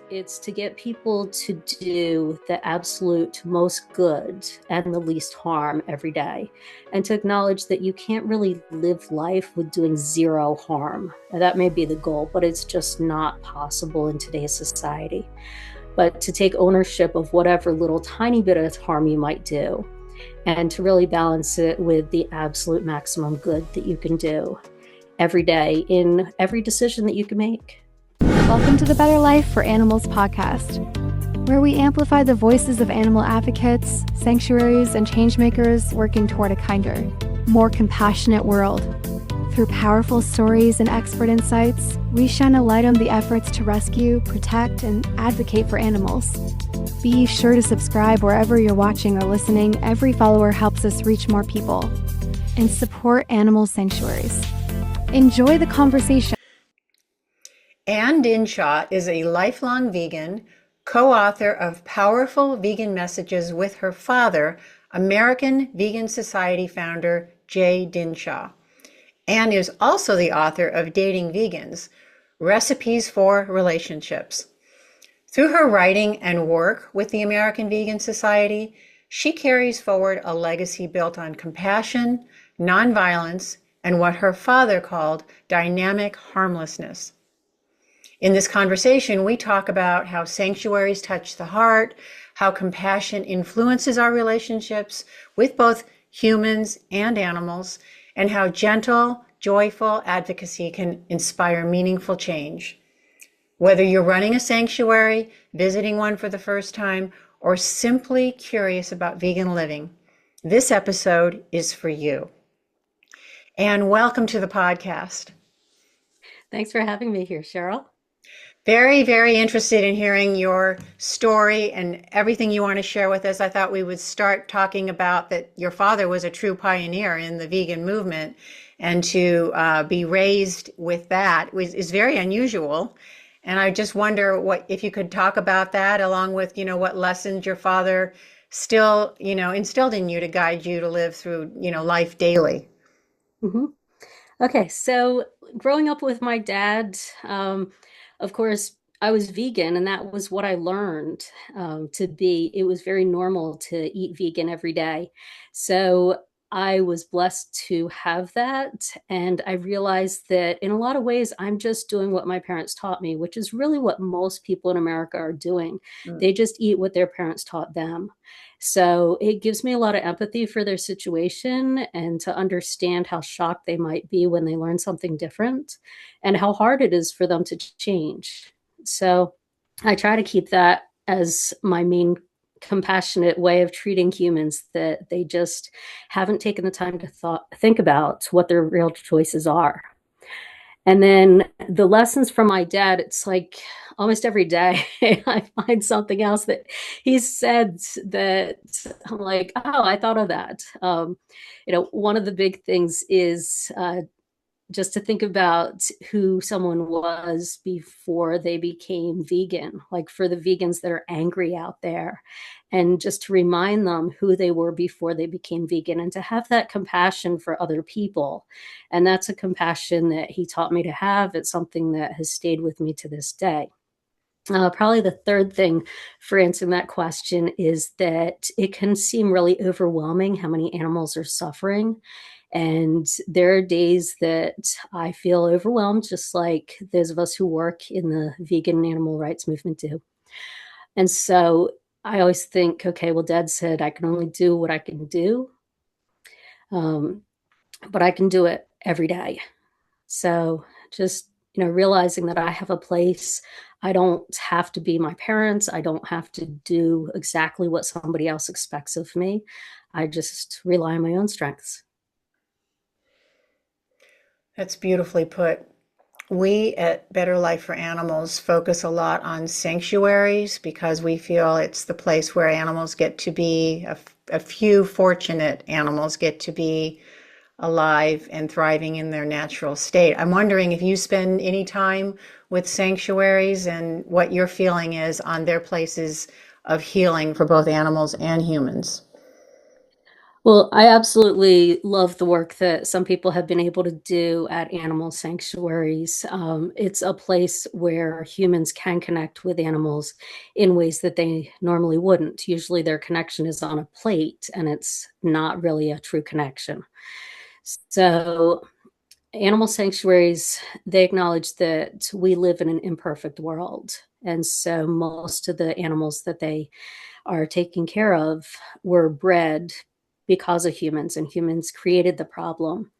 It's to get people to do the absolute most good and the least harm every day, and to acknowledge that you can't really live life with doing zero harm. Now, that may be the goal, but it's just not possible in today's society. But to take ownership of whatever little tiny bit of harm you might do, and to really balance it with the absolute maximum good that you can do every day in every decision that you can make. Welcome to the Better Life for Animals podcast, where we amplify the voices of animal advocates, sanctuaries, and changemakers working toward a kinder, more compassionate world. Through powerful stories and expert insights, we shine a light on the efforts to rescue, protect, and advocate for animals. Be sure to subscribe wherever you're watching or listening. Every follower helps us reach more people. And support animal sanctuaries. Enjoy the conversation. Anne Dinshah is a lifelong vegan, co-author of Powerful Vegan Messages with her father, American Vegan Society founder Jay Dinshah. Anne is also the author of Dating Vegans, Recipes for Relationships. Through her writing and work with the American Vegan Society, she carries forward a legacy built on compassion, nonviolence, and what her father called dynamic harmlessness. In this conversation, we talk about how sanctuaries touch the heart, how compassion influences our relationships with both humans and animals, and how gentle, joyful advocacy can inspire meaningful change. Whether you're running a sanctuary, visiting one for the first time, or simply curious about vegan living, this episode is for you. And welcome to the podcast. Thanks for having me here, Cheryl. Very, very interested in hearing your story and everything you want to share with us. I thought we would start talking about that your father was a true pioneer in the vegan movement, and to be raised with that is very unusual. And I just wonder if you could talk about that, along with, what lessons your father still, instilled in you to guide you to live through, life daily. Mm-hmm. Okay, so growing up with my dad, of course, I was vegan, and that was what I learned to be. It was very normal to eat vegan every day. So I was blessed to have that. And I realized that in a lot of ways, I'm just doing what my parents taught me, which is really what most people in America are doing. They just eat what their parents taught them. So it gives me a lot of empathy for their situation, and to understand how shocked they might be when they learn something different, and how hard it is for them to change. So I try to keep that as my main compassionate way of treating humans, that they just haven't taken the time to think about what their real choices are. And then the lessons from my dad, it's like almost every day I find something else that he said that I'm like, oh, I thought of that. One of the big things is just to think about who someone was before they became vegan, like for the vegans that are angry out there, and just to remind them who they were before they became vegan, and to have that compassion for other people. And that's a compassion that he taught me to have. It's something that has stayed with me to this day. Probably the third thing for answering that question is that it can seem really overwhelming how many animals are suffering. And there are days that I feel overwhelmed, just like those of us who work in the vegan animal rights movement do. And so I always think, okay, well, Dad said I can only do what I can do, but I can do it every day. So just, realizing that I have a place. I don't have to be my parents. I don't have to do exactly what somebody else expects of me. I just rely on my own strengths. That's beautifully put. We at Better Life for Animals focus a lot on sanctuaries because we feel it's the place where animals get to be, a few fortunate animals get to be alive and thriving in their natural state. I'm wondering if you spend any time with sanctuaries and what your feeling is on their places of healing for both animals and humans. Well, I absolutely love the work that some people have been able to do at animal sanctuaries. It's a place where humans can connect with animals in ways that they normally wouldn't. Usually, their connection is on a plate, and it's not really a true connection. So, animal sanctuaries, they acknowledge that we live in an imperfect world. And so, most of the animals that they are taken care of were bred because of humans, and humans created the problem.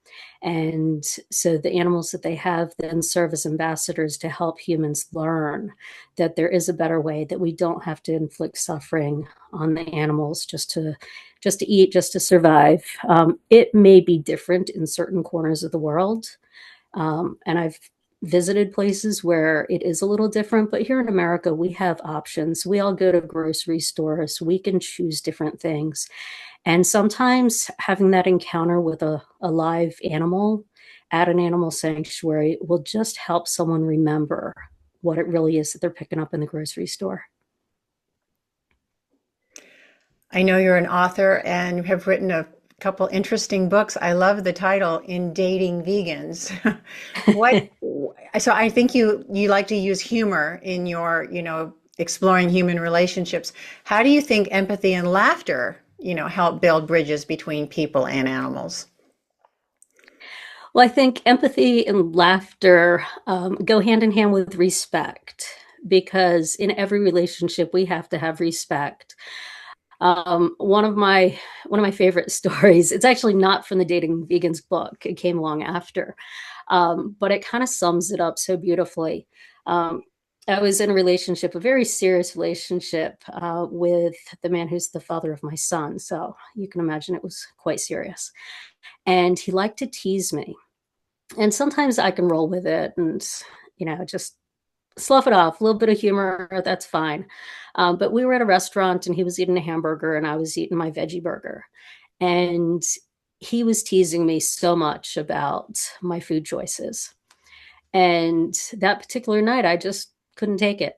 And so the animals that they have then serve as ambassadors to help humans learn that there is a better way, that we don't have to inflict suffering on the animals just to eat, just to survive. It may be different in certain corners of the world, and I've visited places where it is a little different, but here in America, we have options. We all go to grocery stores, we can choose different things. And sometimes having that encounter with a live animal at an animal sanctuary will just help someone remember what it really is that they're picking up in the grocery store. I know you're an author and have written a couple interesting books. I love the title, In Dating Vegans. What, so I think you like to use humor in your, exploring human relationships. How do you think empathy and laughter, help build bridges between people and animals? Well, I think empathy and laughter go hand in hand with respect, because in every relationship we have to have respect. One of my favorite stories. It's actually not from the Dating Vegans book. It came along after, but it kind of sums it up so beautifully. Um, I was in a relationship, a very serious relationship, with the man who's the father of my son. So you can imagine it was quite serious. And he liked to tease me. And sometimes I can roll with it and, just slough it off. A little bit of humor, that's fine. But we were at a restaurant and he was eating a hamburger and I was eating my veggie burger. And he was teasing me so much about my food choices. And that particular night, I just couldn't take it.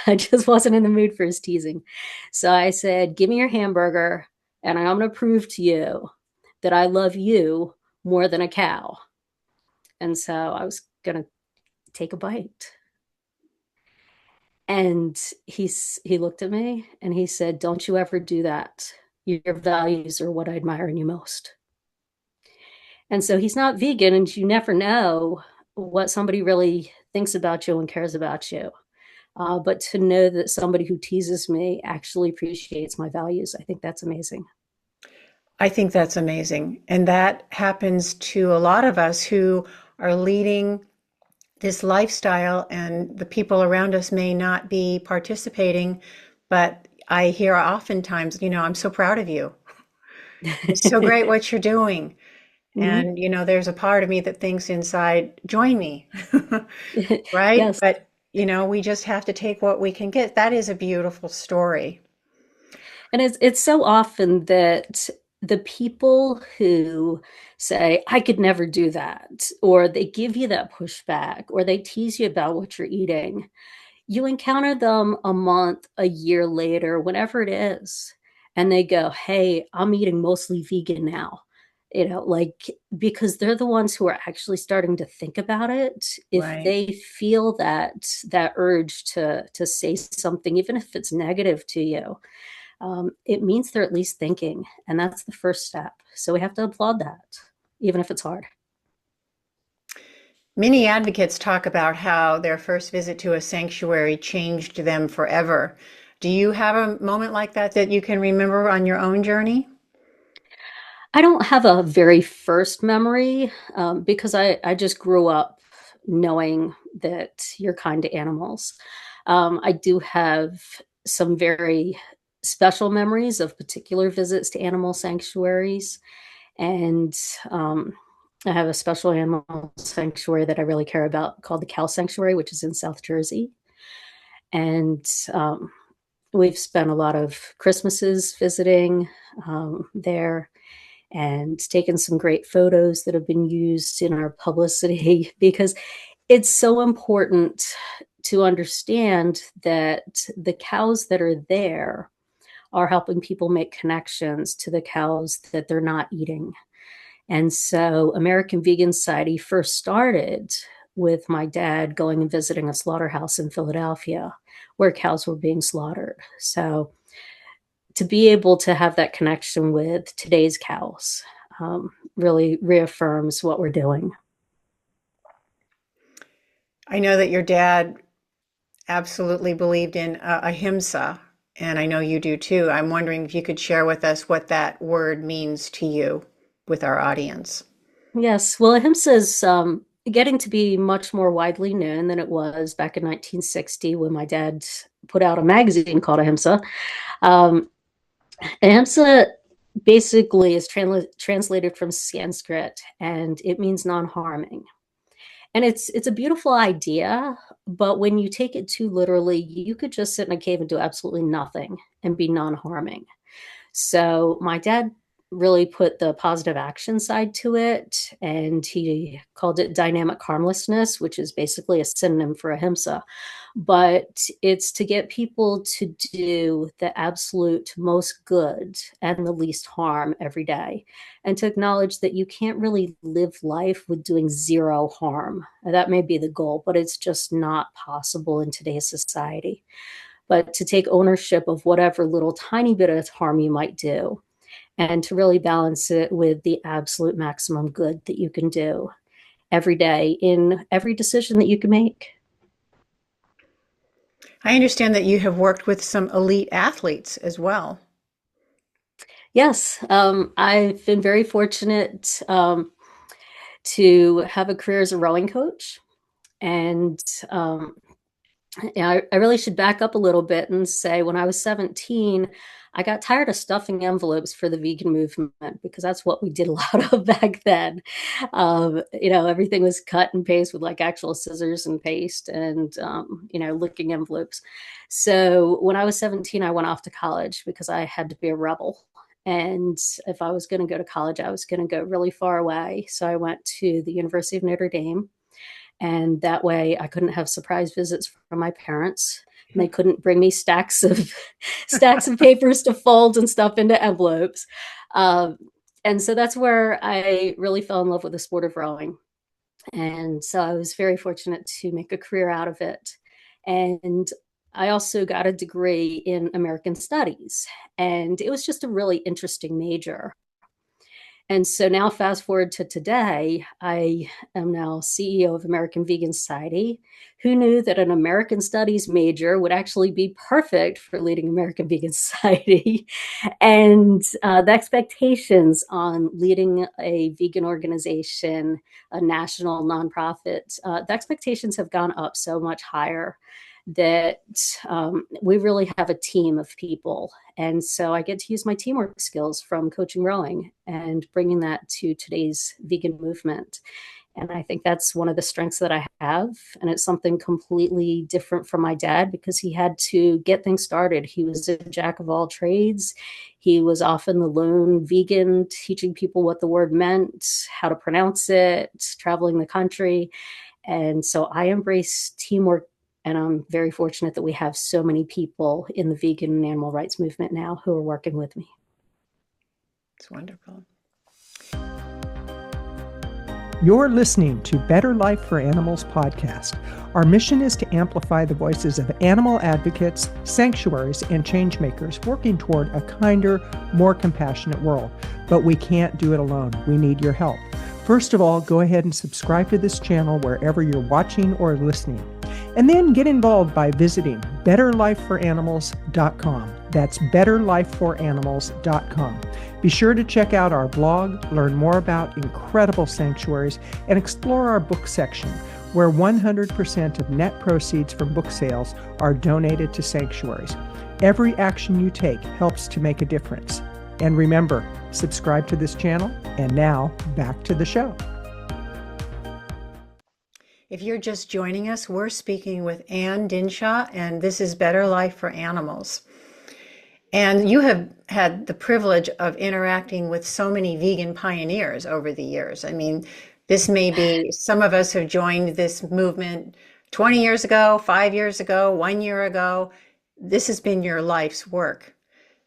I just wasn't in the mood for his teasing. So I said, "Give me your hamburger, and I'm going to prove to you that I love you more than a cow." And so I was going to take a bite. And he looked at me and he said, "Don't you ever do that. Your values are what I admire in you most." And so he's not vegan, and you never know what somebody really thinks about you and cares about you. But to know that somebody who teases me actually appreciates my values, I think that's amazing. I think that's amazing. And that happens to a lot of us who are leading this lifestyle, and the people around us may not be participating, but I hear oftentimes, I'm so proud of you. It's so great what you're doing. Hmm. And, there's a part of me that thinks inside, join me, right? Yes. But, we just have to take what we can get. That is a beautiful story. And it's so often that the people who say, "I could never do that," or they give you that pushback, or they tease you about what you're eating, you encounter them a month, a year later, whenever it is, and they go, "Hey, I'm eating mostly vegan now." Like, because they're the ones who are actually starting to think about it. If Right. they feel that urge to say something, even if it's negative to you, it means they're at least thinking, and that's the first step. So we have to applaud that, even if it's hard. Many advocates talk about how their first visit to a sanctuary changed them forever. Do you have a moment like that that you can remember on your own journey? I don't have a very first memory, because I just grew up knowing that you're kind to animals. I do have some very special memories of particular visits to animal sanctuaries. And I have a special animal sanctuary that I really care about called the Cow Sanctuary, which is in South Jersey. And we've spent a lot of Christmases visiting there and taken some great photos that have been used in our publicity because it's so important to understand that the cows that are there are helping people make connections to the cows that they're not eating. And so American Vegan Society first started with my dad going and visiting a slaughterhouse in Philadelphia where cows were being slaughtered. So to be able to have that connection with today's cows really reaffirms what we're doing. I know that your dad absolutely believed in Ahimsa, and I know you do too. I'm wondering if you could share with us what that word means to you with our audience. Yes, well, Ahimsa is getting to be much more widely known than it was back in 1960 when my dad put out a magazine called Ahimsa. Um, Ahimsa basically is translated from Sanskrit, and it means non-harming. And it's a beautiful idea, but when you take it too literally, you could just sit in a cave and do absolutely nothing and be non-harming. So my dad really put the positive action side to it, and he called it dynamic harmlessness, which is basically a synonym for ahimsa. But it's to get people to do the absolute most good and the least harm every day, and to acknowledge that you can't really live life with doing zero harm. That may be the goal, but it's just not possible in today's society. But to take ownership of whatever little tiny bit of harm you might do and to really balance it with the absolute maximum good that you can do every day in every decision that you can make. I understand that you have worked with some elite athletes as well. Yes, I've been very fortunate to have a career as a rowing coach. And I really should back up a little bit and say when I was 17, I got tired of stuffing envelopes for the vegan movement because that's what we did a lot of back then. Everything was cut and paste with like actual scissors and paste and, licking envelopes. So when I was 17, I went off to college because I had to be a rebel. And if I was going to go to college, I was going to go really far away. So I went to the University of Notre Dame. And that way I couldn't have surprise visits from my parents. And they couldn't bring me stacks of stacks of papers to fold and stuff into envelopes. Um, and so that's where I really fell in love with the sport of rowing. And so I was very fortunate to make a career out of it. And I also got a degree in American Studies. And it was just a really interesting major. And so now, fast forward to today, I am now CEO of American Vegan Society. Who knew that an American Studies major would actually be perfect for leading American Vegan Society? And the expectations on leading a vegan organization, a national nonprofit, the expectations have gone up so much higher that we really have a team of people. And so I get to use my teamwork skills from coaching rowing and bringing that to today's vegan movement. And I think that's one of the strengths that I have. And it's something completely different from my dad because he had to get things started. He was a jack of all trades. He was often the lone vegan, teaching people what the word meant, how to pronounce it, traveling the country. And so I embrace teamwork. And I'm very fortunate that we have so many people in the vegan and animal rights movement now who are working with me. It's wonderful. You're listening to Better Life for Animals podcast. Our mission is to amplify the voices of animal advocates, sanctuaries, and changemakers working toward a kinder, more compassionate world. But we can't do it alone. We need your help. First of all, go ahead and subscribe to this channel wherever you're watching or listening. And then get involved by visiting betterlifeforanimals.com. That's betterlifeforanimals.com. Be sure to check out our blog, learn more about incredible sanctuaries, and explore our book section, where 100% of net proceeds from book sales are donated to sanctuaries. Every action you take helps to make a difference. And remember, subscribe to this channel. And now, back to the show. If you're just joining us, we're speaking with Anne Dinshah, and this is Better Life for Animals. And you have had the privilege of interacting with so many vegan pioneers over the years. I mean, this may be, some of us have joined this movement 20 years ago, 5 years ago, 1 year ago. This has been your life's work.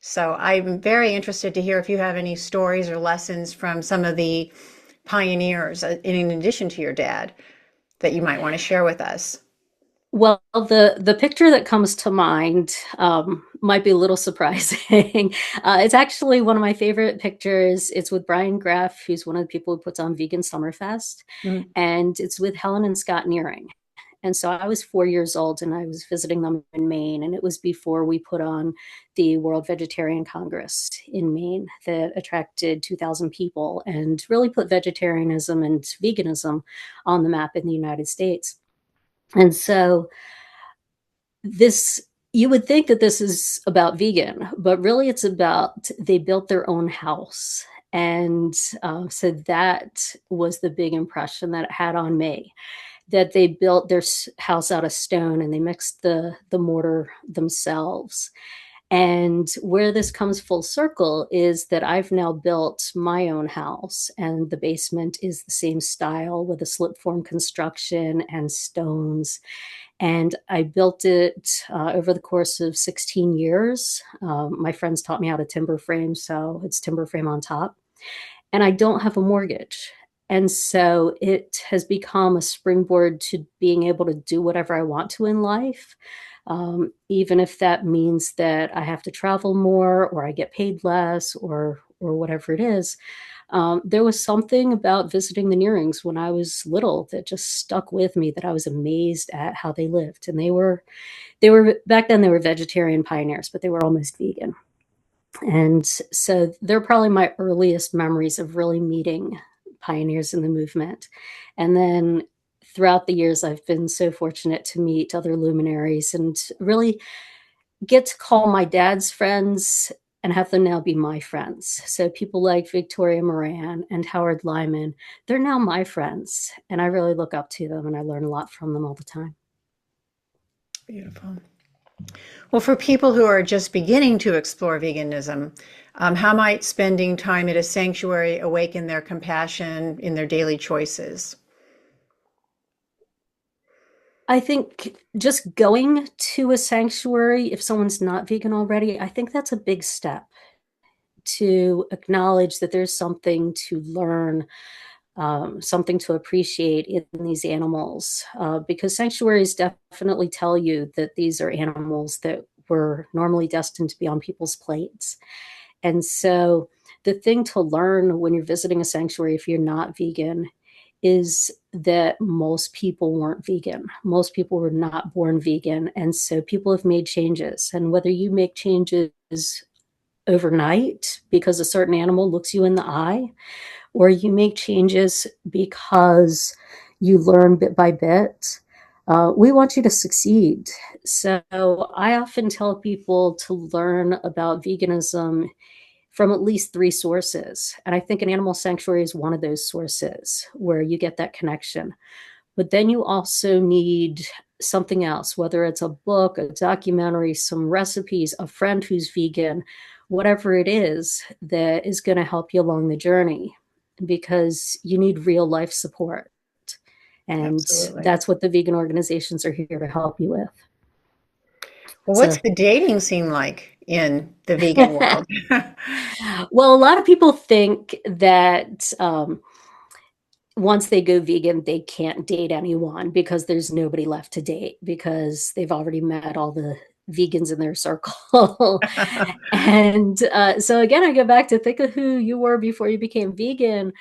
So I'm very interested to hear if you have any stories or lessons from some of the pioneers, in addition to your dad, that you might want to share with us. Well, the picture that comes to mind might be a little surprising. It's actually one of my favorite pictures. It's with Brian Graff, who's one of the people who puts on Vegan Summerfest, Mm. and it's with Helen and Scott Nearing. And so I was 4 years old and I was visiting them in Maine. And it was before we put on the World Vegetarian Congress in Maine that attracted 2,000 people and really put vegetarianism and veganism on the map in the United States. And so this, you would think that this is about vegan, but really it's about they built their own house. And so that was the big impression that it had on me, that they built their house out of stone and they mixed the mortar themselves. And where this comes full circle is that I've now built my own house, and the basement is the same style with a slip form construction and stones. And I built it over the course of 16 years. My friends taught me how to timber frame, so it's timber frame on top. And I don't have a mortgage. And so it has become a springboard to being able to do whatever I want to in life, even if that means that I have to travel more or I get paid less or whatever it is. There was something about visiting the Nearings when I was little that just stuck with me, that I was amazed at how they lived. And they were back then they were vegetarian pioneers, but they were almost vegan. And so they're probably my earliest memories of really meeting pioneers in the movement. And then throughout the years, I've been so fortunate to meet other luminaries and really get to call my dad's friends and have them now be my friends. So people like Victoria Moran and Howard Lyman, they're now my friends. And I really look up to them and I learn a lot from them all the time. Beautiful. Well, for people who are just beginning to explore veganism, how might spending time at a sanctuary awaken their compassion in their daily choices? I think just going to a sanctuary, if someone's not vegan already, I think that's a big step to acknowledge that there's something to learn, something to appreciate in these animals, because sanctuaries definitely tell you that these are animals that were normally destined to be on people's plates. And so the thing to learn when you're visiting a sanctuary, if you're not vegan, is that most people weren't vegan. Most people were not born vegan. And so people have made changes. And whether you make changes overnight because a certain animal looks you in the eye, or you make changes because you learn bit by bit, we want you to succeed. So I often tell people to learn about veganism from at least three sources. And I think an animal sanctuary is one of those sources where you get that connection. But then you also need something else, whether it's a book, a documentary, some recipes, a friend who's vegan, whatever it is that is going to help you along the journey, because you need real life support. And Absolutely. that's what the vegan organizations are here to help you with. Well, what's So, the dating scene like in the vegan world? well, a lot of people think that once they go vegan, they can't date anyone because there's nobody left to date because they've already met all the vegans in their circle. And so again, I go back to think of who you were before you became vegan.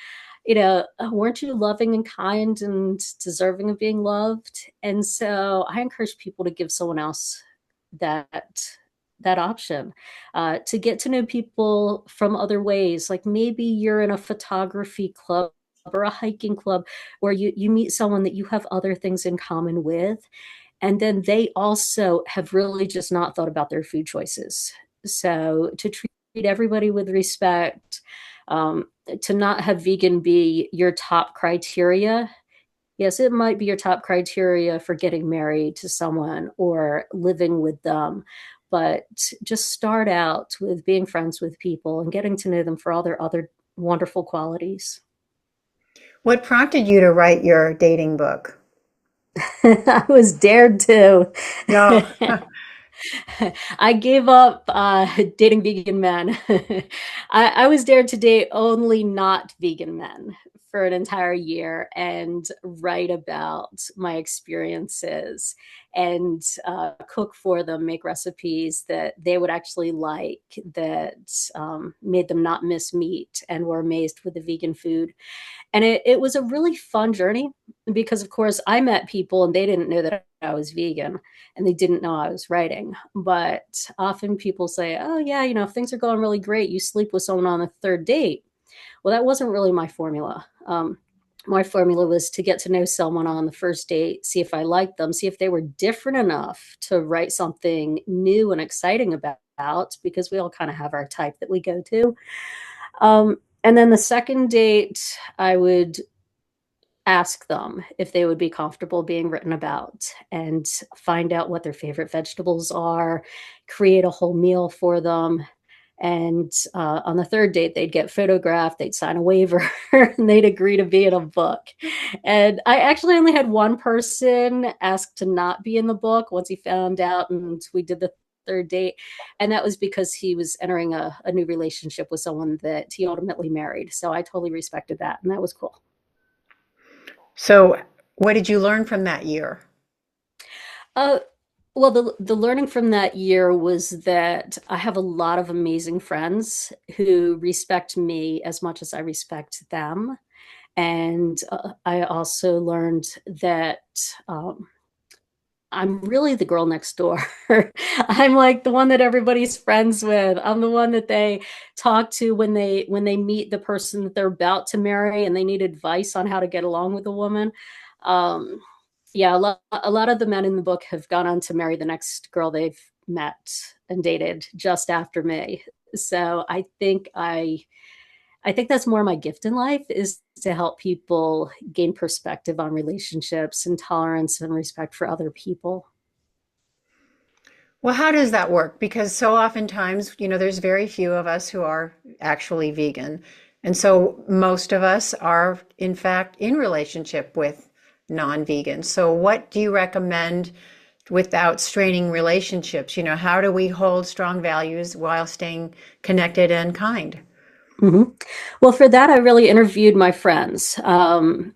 Weren't you loving and kind and deserving of being loved? And so I encourage people to give someone else that that option, to get to know people from other ways. Like maybe you're in a photography club or a hiking club where you meet someone that you have other things in common with, and then they also have really just not thought about their food choices. So to treat everybody with respect, to not have vegan be your top criteria. Yes, it might be your top criteria for getting married to someone or living with them, but just start out with being friends with people and getting to know them for all their other wonderful qualities. What prompted you to write your dating book? I was dared to. No. I gave up dating vegan men. I was dared to date only not vegan men for an entire year and write about my experiences and cook for them, make recipes that they would actually like, that made them not miss meat and were amazed with the vegan food. And it was a really fun journey because, of course, I met people and they didn't know that I was vegan and they didn't know I was writing. But often people say, oh, yeah, if things are going really great, you sleep with someone on the third date. Well, that wasn't really my formula. My formula was to get to know someone on the first date, see if I liked them, see if they were different enough to write something new and exciting about, because we all kind of have our type that we go to. And then the second date, I would ask them if they would be comfortable being written about and find out what their favorite vegetables are, create a whole meal for them. And on the third date, they'd get photographed, they'd sign a waiver, and they'd agree to be in a book. And I actually only had one person ask to not be in the book once he found out, and we did the third date. And that was because he was entering a new relationship with someone that he ultimately married. So I totally respected that, and that was cool. So, what did you learn from that year? Uh, well, the learning from that year was that I have a lot of amazing friends who respect me as much as I respect them. And I also learned that I'm really the girl next door. I'm like the one that everybody's friends with. I'm the one that they talk to when they meet the person that they're about to marry and they need advice on how to get along with a woman. Um, yeah, a lot of the men in the book have gone on to marry the next girl they've met and dated just after me. So I think that's more my gift in life, is to help people gain perspective on relationships and tolerance and respect for other people. Well, how does that work? Because so oftentimes, there's very few of us who are actually vegan. And so most of us are, in fact, in relationship with non-vegans. So what do you recommend without straining relationships? How do we hold strong values while staying connected and kind? hmm Well, for that, I really interviewed my friends.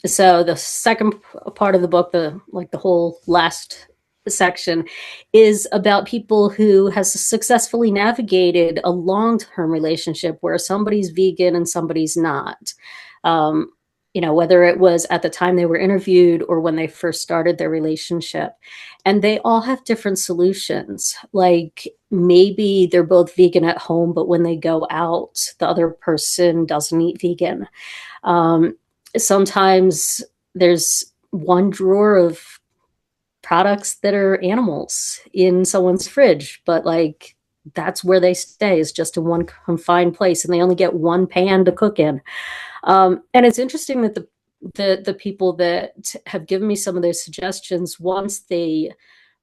So the second part of the book, the whole last section, is about people who has successfully navigated a long-term relationship where somebody's vegan and somebody's not. Um, whether it was at the time they were interviewed or when they first started their relationship. And they all have different solutions. Like maybe they're both vegan at home, but when they go out, the other person doesn't eat vegan. Um, Sometimes there's one drawer of products that are animals in someone's fridge, but like that's where they stay, is just in one confined place, and they only get one pan to cook in. And it's interesting that the people that have given me some of those suggestions, once they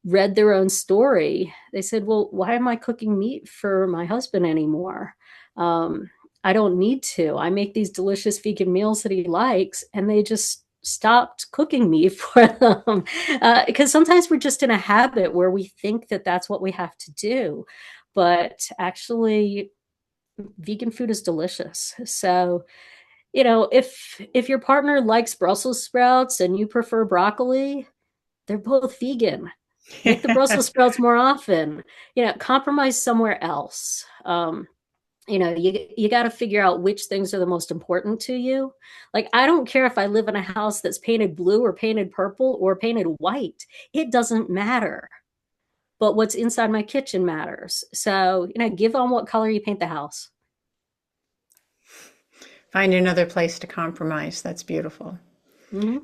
read their own story, they said, well, why am I cooking meat for my husband anymore? Um, I don't need to. I make these delicious vegan meals that he likes, and they just stopped cooking meat for them. Because sometimes we're just in a habit where we think that that's what we have to do. But actually, vegan food is delicious. So, if your partner likes Brussels sprouts and you prefer broccoli, they're both vegan. Make the Brussels sprouts more often. Compromise somewhere else. You got to figure out which things are the most important to you. Like, I don't care if I live in a house that's painted blue or painted purple or painted white. It doesn't matter. But what's inside my kitchen matters. So, give on what color you paint the house. Find another place to compromise. That's beautiful. hmm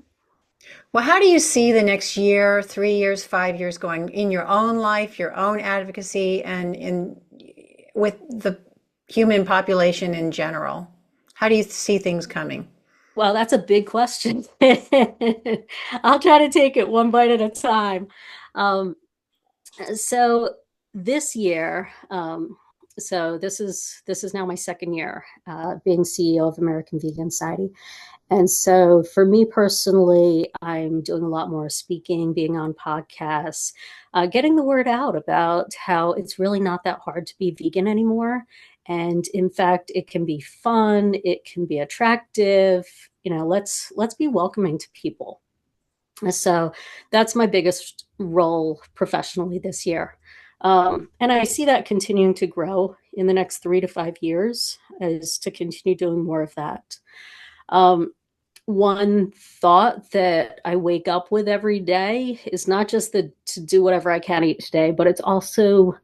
Well, how do you see the next year, 3 years, 5 years going in your own life, your own advocacy, and in with the human population in general? How do you see things coming? Well, that's a big question. I'll try to take it one bite at a time. Um, so this year, So this is now my second year being CEO of American Vegan Society. And so for me personally, I'm doing a lot more speaking, being on podcasts, getting the word out about how it's really not that hard to be vegan anymore. And in fact, it can be fun, it can be attractive. Let's be welcoming to people. So that's my biggest role professionally this year. And I see that continuing to grow in the next 3 to 5 years, is to continue doing more of that. Um, One thought that I wake up with every day is not just to do whatever I can each day, but it's also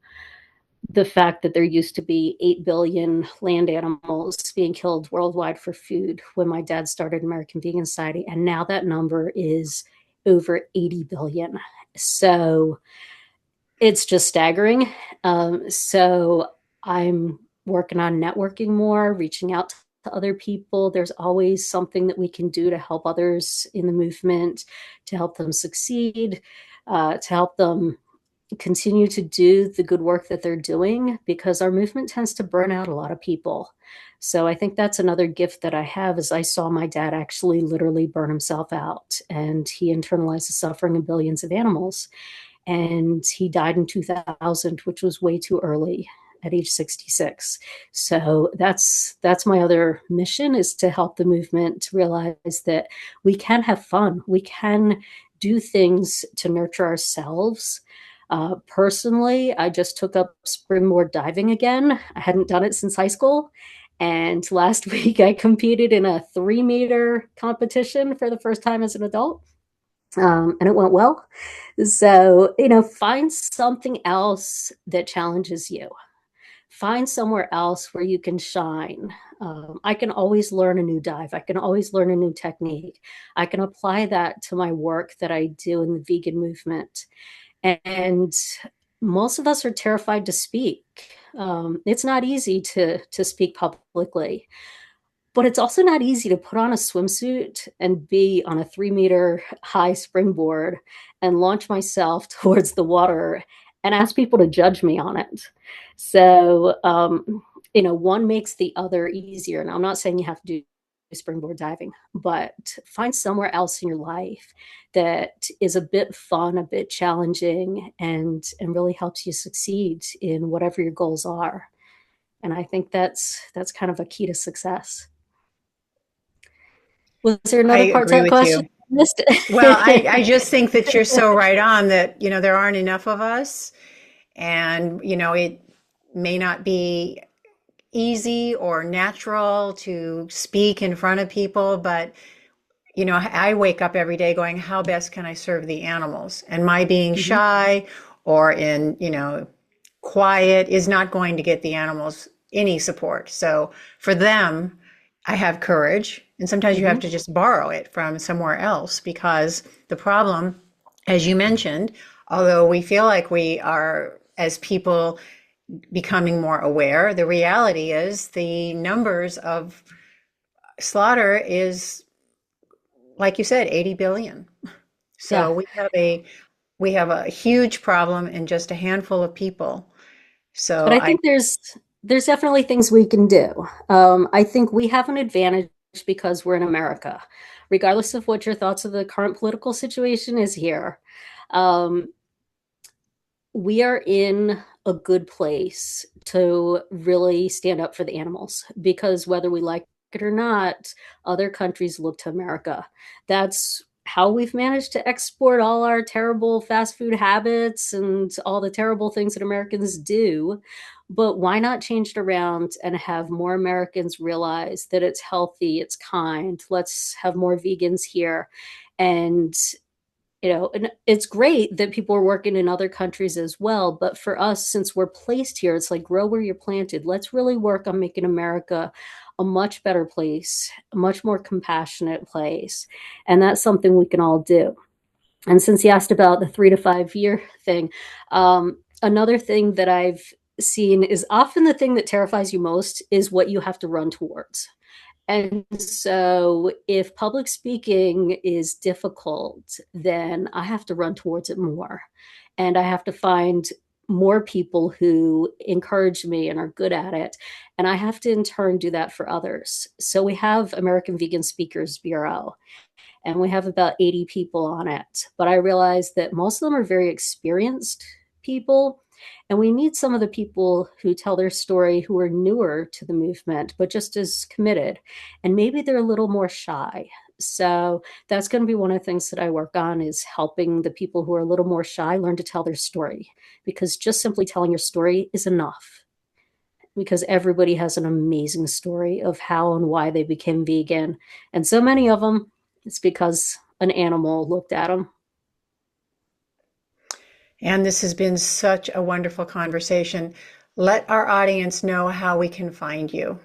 the fact that there used to be 8 billion land animals being killed worldwide for food when my dad started American Vegan Society. And now that number is over 80 billion. So it's just staggering. So I'm working on networking more, reaching out to other people. There's always something that we can do to help others in the movement, to help them succeed, to help them continue to do the good work that they're doing, because our movement tends to burn out a lot of people. So I think that's another gift that I have, is I saw my dad actually literally burn himself out, and he internalized the suffering of billions of animals. And he died in 2000, which was way too early at age 66. So that's my other mission, is to help the movement to realize that we can have fun. We can do things to nurture ourselves. Personally, I just took up springboard diving again. I hadn't done it since high school. And last week I competed in a 3 meter competition for the first time as an adult. And it went well. So, find something else that challenges you. Find somewhere else where you can shine. I can always learn a new dive. I can always learn a new technique. I can apply that to my work that I do in the vegan movement. And most of us are terrified to speak. It's not easy to speak publicly. But it's also not easy to put on a swimsuit and be on a 3 meter high springboard and launch myself towards the water and ask people to judge me on it. So, one makes the other easier. And I'm not saying you have to do springboard diving, but find somewhere else in your life that is a bit fun, a bit challenging, and really helps you succeed in whatever your goals are. And I think that's kind of a key to success. Was there I another part to agree that with question you. I missed? Well, I just think that you're so right on that, there aren't enough of us. And, it may not be easy or natural to speak in front of people, but, I wake up every day going, how best can I serve the animals? And my being Mhm. shy or in, quiet is not going to get the animals any support. So for them, I have courage. And sometimes you have Mhm. to just borrow it from somewhere else, because the problem, as you mentioned, although we feel like we are, as people, becoming more aware, the reality is the numbers of slaughter is, like you said, 80 billion. So Yeah, we have a huge problem in just a handful of people. but So I I think there's definitely things we can do. I think we have an advantage because we're in America, regardless of what your thoughts of the current political situation is here. Um, we are in a good place to really stand up for the animals, because whether we like it or not, other countries look to America. That's how we've managed to export all our terrible fast food habits and all the terrible things that Americans do. But why not change it around and have more Americans realize that it's healthy, it's kind? Let's have more vegans here. And and it's great that people are working in other countries as well. But for us, since we're placed here, it's like grow where you're planted. Let's really work on making America a much better place, a much more compassionate place. And that's something we can all do. And since you asked about the 3 to 5 year thing, another thing that I've seen is often the thing that terrifies you most is what you have to run towards. And so if public speaking is difficult, then I have to run towards it more. And I have to find more people who encourage me and are good at it. And I have to in turn do that for others. So we have American Vegan Speakers Bureau, and we have about 80 people on it. But I realize that most of them are very experienced people, and we need some of the people who tell their story who are newer to the movement, but just as committed. And maybe they're a little more shy. So that's going to be one of the things that I work on, is helping the people who are a little more shy learn to tell their story, because just simply telling your story is enough. Because everybody has an amazing story of how and why they became vegan. And so many of them, it's because an animal looked at them. And this has been such a wonderful conversation. Let our audience know how we can find you.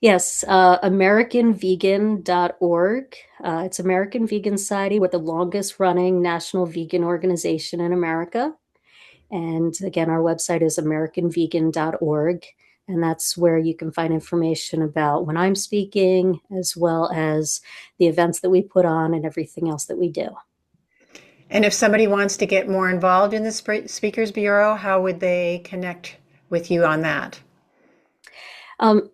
Yes, AmericanVegan.org. It's American Vegan Society. We're the longest running national vegan organization in America. And again, our website is AmericanVegan.org. And that's where you can find information about when I'm speaking, as well as the events that we put on and everything else that we do. And if somebody wants to get more involved in the Speakers Bureau, how would they connect with you on that?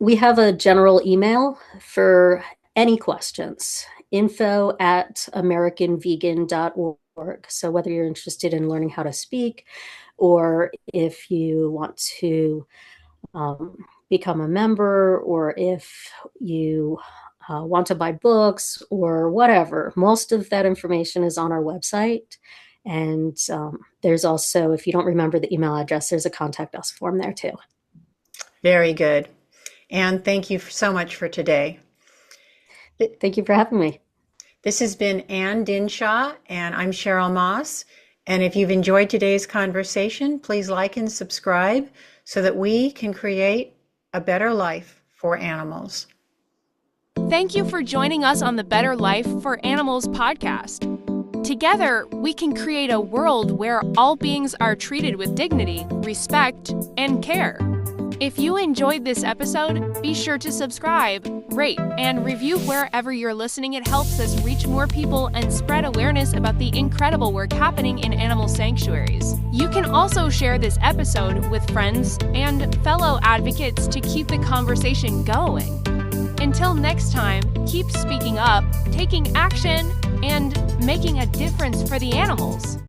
We have a general email for any questions, info@americanvegan.org. So whether you're interested in learning how to speak, or if you want to become a member, or if you want to buy books or whatever, most of that information is on our website. And there's also, if you don't remember the email address, there's a contact us form there too. Very good. Anne, thank you so much for today. Thank you for having me. This has been Anne Dinshah, and I'm Cheryl Moss. And if you've enjoyed today's conversation, please like and subscribe so that we can create a better life for animals. Thank you for joining us on the Better Life for Animals podcast. Together, we can create a world where all beings are treated with dignity, respect, and care. If you enjoyed this episode, be sure to subscribe, rate, and review wherever you're listening. It helps us reach more people and spread awareness about the incredible work happening in animal sanctuaries. You can also share this episode with friends and fellow advocates to keep the conversation going. Until next time, keep speaking up, taking action, and making a difference for the animals.